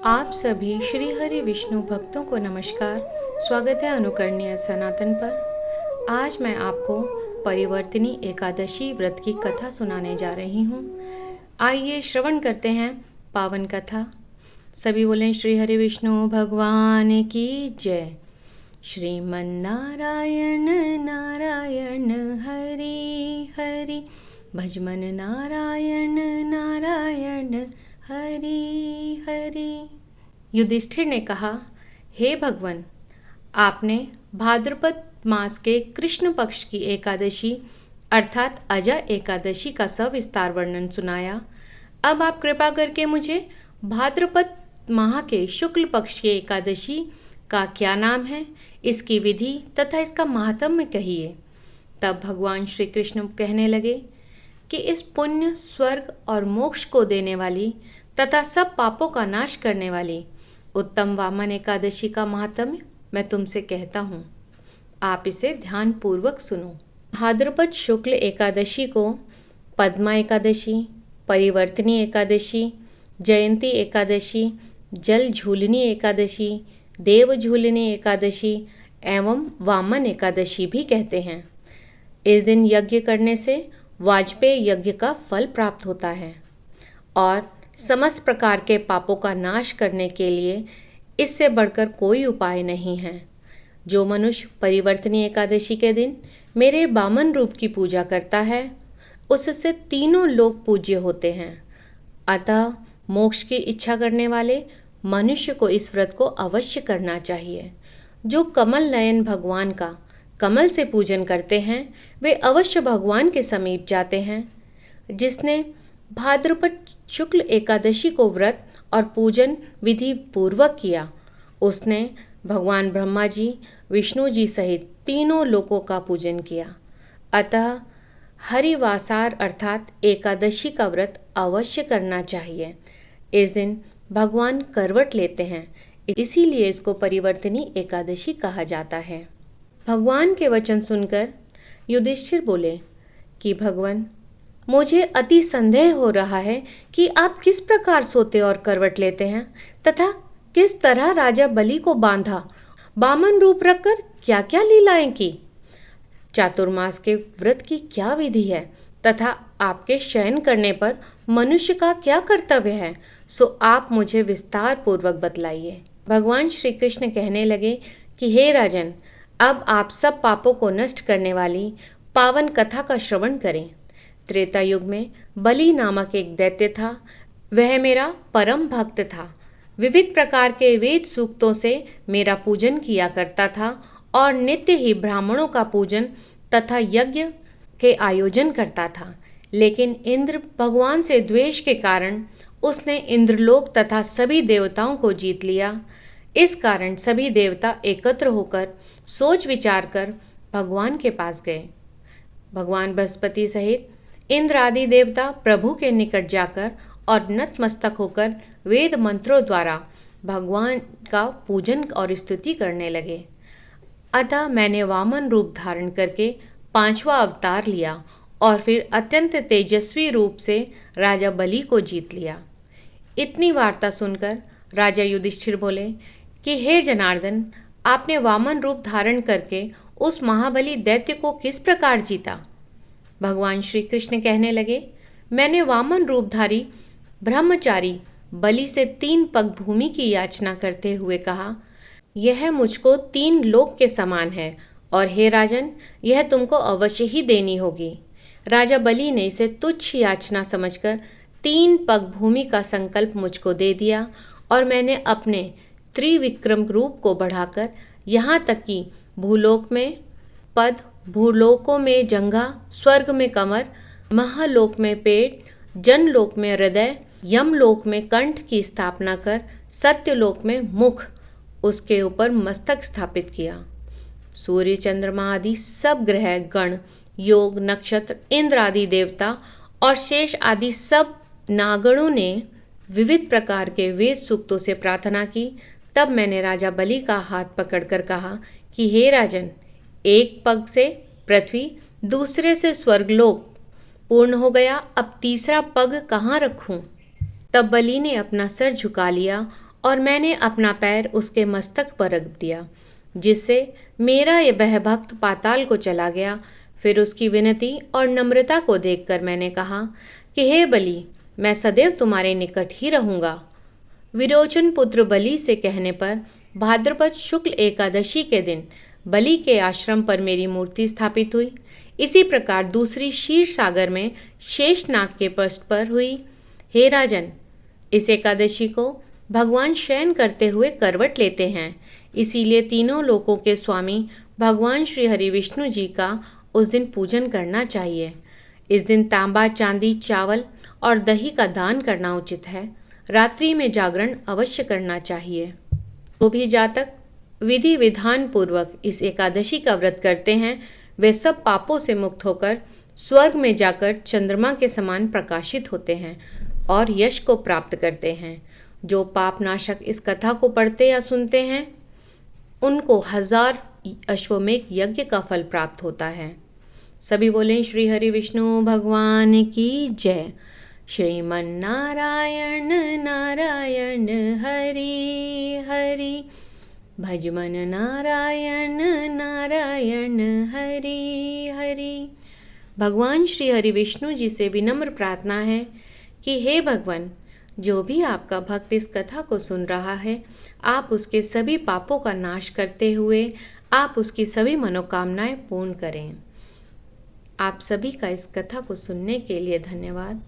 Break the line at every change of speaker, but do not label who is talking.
आप सभी श्री हरि विष्णु भक्तों को नमस्कार। स्वागत है अनुकरणीय सनातन पर। आज मैं आपको परिवर्तिनी एकादशी व्रत की कथा सुनाने जा रही हूँ। आइए श्रवण करते हैं पावन कथा। सभी बोलें श्री हरि विष्णु भगवान की जय। श्रीमन्नारायण नारायण हरि हरि, भजमन नारायण नारायण हरि हरि। युधिष्ठिर ने कहा, हे भगवान, आपने भाद्रपद मास के कृष्ण पक्ष की एकादशी अर्थात अजा एकादशी का सविस्तार वर्णन सुनाया। अब आप कृपा करके मुझे भाद्रपद माह के शुक्ल पक्ष की एकादशी का क्या नाम है, इसकी विधि तथा इसका महात्म्य कहिए। तब भगवान श्री कृष्ण कहने लगे कि इस पुण्य, स्वर्ग और मोक्ष को देने वाली तथा सब पापों का नाश करने वाली उत्तम वामन एकादशी का महात्म्य मैं तुमसे कहता हूँ। आप इसे ध्यानपूर्वक सुनो। भाद्रपद शुक्ल एकादशी को पद्मा एकादशी, परिवर्तिनी एकादशी, जयंती एकादशी, जल झूलनी एकादशी, देव झूलनी एकादशी एवं वामन एकादशी भी कहते हैं। इस दिन यज्ञ करने से वाजपेय यज्ञ का फल प्राप्त होता है और समस्त प्रकार के पापों का नाश करने के लिए इससे बढ़कर कोई उपाय नहीं है। जो मनुष्य परिवर्तनी एकादशी के दिन मेरे वामन रूप की पूजा करता है, उससे तीनों लोग पूज्य होते हैं। अतः मोक्ष की इच्छा करने वाले मनुष्य को इस व्रत को अवश्य करना चाहिए। जो कमल नयन भगवान का कमल से पूजन करते हैं, वे अवश्य भगवान के समीप जाते हैं। जिसने भाद्रपद शुक्ल एकादशी को व्रत और पूजन विधि पूर्वक किया, उसने भगवान ब्रह्मा जी, विष्णु जी सहित तीनों लोकों का पूजन किया। अतः हरिवासार अर्थात एकादशी का व्रत अवश्य करना चाहिए। इस दिन भगवान करवट लेते हैं, इसीलिए इसको परिवर्तिनी एकादशी कहा जाता है। भगवान के वचन सुनकर युधिष्ठिर बोले कि भगवान, मुझे अति संदेह हो रहा है कि आप किस प्रकार सोते और करवट लेते हैं तथा किस तरह राजा बलि को बांधा, वामन रूप रखकर क्या क्या लीलाएं की, चातुर्मास के व्रत की क्या विधि है तथा आपके शयन करने पर मनुष्य का क्या कर्तव्य है, सो आप मुझे विस्तार पूर्वक बतलाइए। भगवान श्री कृष्ण कहने लगे कि हे राजन, अब आप सब पापों को नष्ट करने वाली पावन कथा का श्रवण करें। त्रेता युग में बलि नामक एक दैत्य था। वह मेरा परम भक्त था। विविध प्रकार के वेद सूक्तों से मेरा पूजन किया करता था और नित्य ही ब्राह्मणों का पूजन तथा यज्ञ के आयोजन करता था। लेकिन इंद्र भगवान से द्वेष के कारण उसने इंद्रलोक तथा सभी देवताओं को जीत लिया। इस कारण सभी देवता एकत्र होकर सोच विचार कर भगवान के पास गए। भगवान बृहस्पति सहित इंद्र आदि देवता प्रभु के निकट जाकर और नतमस्तक होकर वेद मंत्रों द्वारा भगवान का पूजन और स्तुति करने लगे। अतः मैंने वामन रूप धारण करके 5वां अवतार लिया और फिर अत्यंत तेजस्वी रूप से राजा बलि को जीत लिया। इतनी वार्ता सुनकर राजा युधिष्ठिर बोले कि हे जनार्दन, आपने वामन रूप धारण करके उस महाबली दैत्य को किस प्रकार जीता। भगवान श्री कृष्ण कहने लगे, मैंने वामन रूपधारी ब्रह्मचारी बलि से 3 पग भूमि की याचना करते हुए कहा, यह मुझको 3 लोक के समान है और हे राजन, यह तुमको अवश्य ही देनी होगी। राजा बलि ने इसे तुच्छ याचना समझकर 3 पग भूमि का संकल्प मुझको दे दिया और मैंने अपने त्रिविक्रम रूप को बढ़ाकर यहाँ तक कि भूलोक में पद, भूलोकों में जंघा, स्वर्ग में कमर, महलोक में पेट, जनलोक में हृदय, यमलोक में कंठ की स्थापना कर सत्यलोक में मुख, उसके ऊपर मस्तक स्थापित किया। सूर्य, चंद्रमा आदि सब ग्रह गण, योग, नक्षत्र, इंद्र आदि देवता और शेष आदि सब नागणों ने विविध प्रकार के वेद सूक्तों से प्रार्थना की। तब मैंने राजा बलि का हाथ पकड़कर कहा कि हे राजन, एक पग से पृथ्वी, दूसरे से स्वर्गलोक पूर्ण हो गया, अब तीसरा पग कहाँ रखूं। तब बलि ने अपना सर झुका लिया और मैंने अपना पैर उसके मस्तक पर रख दिया, जिससे मेरा ये वह भक्त पाताल को चला गया। फिर उसकी विनती और नम्रता को देखकर मैंने कहा कि हे बलि, मैं सदैव तुम्हारे निकट ही रहूँगा। विरोचन पुत्र बलि से कहने पर भाद्रपद शुक्ल एकादशी के दिन बलि के आश्रम पर मेरी मूर्ति स्थापित हुई। इसी प्रकार दूसरी क्षीर सागर में शेषनाग के पृष्ठ पर हुई। हे राजन, इस एकादशी को भगवान शयन करते हुए करवट लेते हैं, इसीलिए तीनों लोकों के स्वामी भगवान श्री हरि विष्णु जी का उस दिन पूजन करना चाहिए। इस दिन तांबा, चांदी, चावल और दही का दान करना उचित है। रात्रि में जागरण अवश्य करना चाहिए। वो भी जातक विधि विधान पूर्वक इस एकादशी का व्रत करते हैं, वे सब पापों से मुक्त होकर स्वर्ग में जाकर चंद्रमा के समान प्रकाशित होते हैं और यश को प्राप्त करते हैं। जो पापनाशक इस कथा को पढ़ते या सुनते हैं, उनको 1000 अश्वमेघ यज्ञ का फल प्राप्त होता है। सभी बोलें श्री हरि विष्णु भगवान की जय। श्रीमन नारायण नारायण हरि हरि, भजमन नारायण नारायण हरि हरि। भगवान श्री हरि विष्णु जी से विनम्र प्रार्थना है कि हे भगवान, जो भी आपका भक्त इस कथा को सुन रहा है, आप उसके सभी पापों का नाश करते हुए आप उसकी सभी मनोकामनाएं पूर्ण करें। आप सभी का इस कथा को सुनने के लिए धन्यवाद।